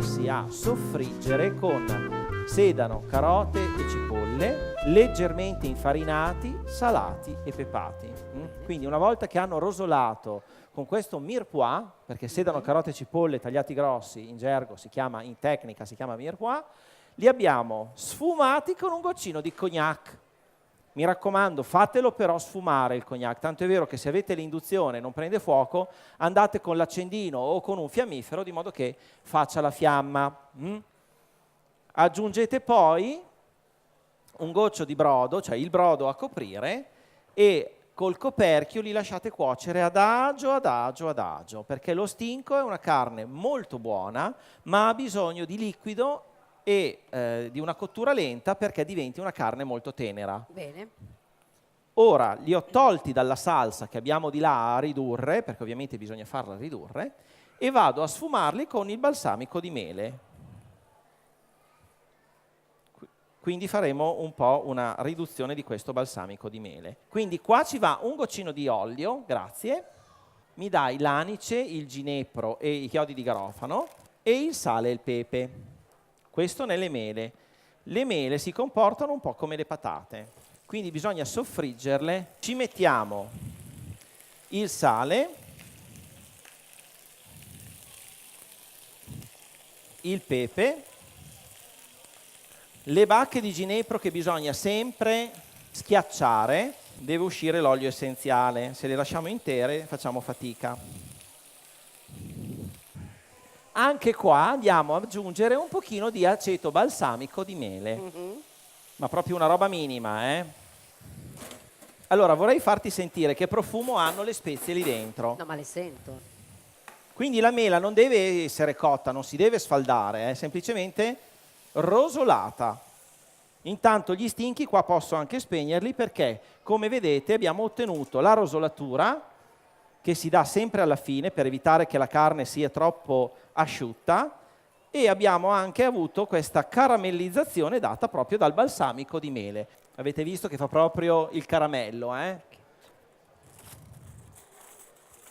messi a soffriggere con sedano, carote e cipolle, leggermente infarinati, salati e pepati. Quindi una volta che hanno rosolato con questo mirepoix, perché sedano, carote e cipolle tagliati grossi in gergo in tecnica si chiama mirepoix, li abbiamo sfumati con un goccino di cognac. Mi raccomando, fatelo però sfumare il cognac, tanto è vero che se avete l'induzione e non prende fuoco, andate con l'accendino o con un fiammifero di modo che faccia la fiamma. Aggiungete poi un goccio di brodo, cioè il brodo a coprire, e col coperchio li lasciate cuocere adagio, adagio, adagio, perché lo stinco è una carne molto buona, ma ha bisogno di liquido e di una cottura lenta perché diventi una carne molto tenera. Bene. Ora li ho tolti dalla salsa che abbiamo di là a ridurre, perché ovviamente bisogna farla ridurre, e vado a sfumarli con il balsamico di mele. Quindi faremo un po' una riduzione di questo balsamico di mele. Quindi qua ci va un goccino di olio, grazie, mi dai l'anice, il ginepro e i chiodi di garofano e il sale e il pepe. Questo nelle mele. Le mele si comportano un po' come le patate, quindi bisogna soffriggerle. Ci mettiamo il sale, il pepe, le bacche di ginepro che bisogna sempre schiacciare, deve uscire l'olio essenziale, se le lasciamo intere facciamo fatica. Anche qua andiamo ad aggiungere un pochino di aceto balsamico di mele, ma proprio una roba minima, eh? Allora vorrei farti sentire che profumo hanno le spezie lì dentro. No, ma le sento. Quindi la mela non deve essere cotta, non si deve sfaldare, è semplicemente rosolata. Intanto gli stinchi qua posso anche spegnerli perché, come vedete, abbiamo ottenuto la rosolatura che si dà sempre alla fine per evitare che la carne sia troppo asciutta, e abbiamo anche avuto questa caramellizzazione data proprio dal balsamico di mele. Avete visto che fa proprio il caramello, eh?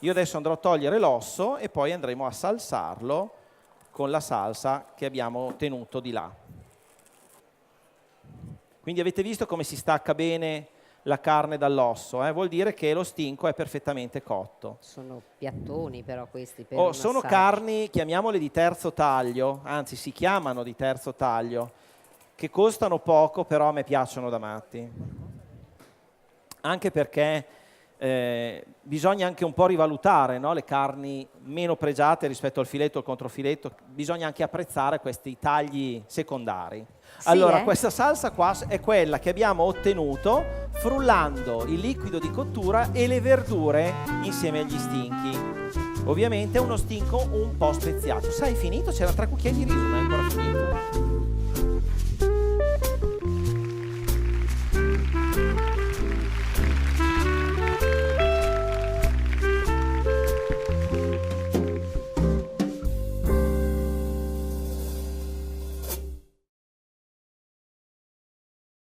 Io adesso andrò a togliere l'osso e poi andremo a salsarlo con la salsa che abbiamo ottenuto di là. Quindi avete visto come si stacca bene la carne dall'osso, vuol dire che lo stinco è perfettamente cotto. Sono piattoni però questi per un sono massaggio. carni, chiamiamole di terzo taglio, anzi si chiamano di terzo taglio, che costano poco, però a me piacciono da matti. Anche perché bisogna anche un po' rivalutare, no? Le carni meno pregiate rispetto al filetto o al controfiletto, bisogna anche apprezzare questi tagli secondari. Sì, allora, questa salsa qua è quella che abbiamo ottenuto frullando il liquido di cottura e le verdure insieme agli stinchi. Ovviamente è uno stinco un po' speziato. Sai, finito? C'erano 3 cucchiai di riso, non è ancora finito.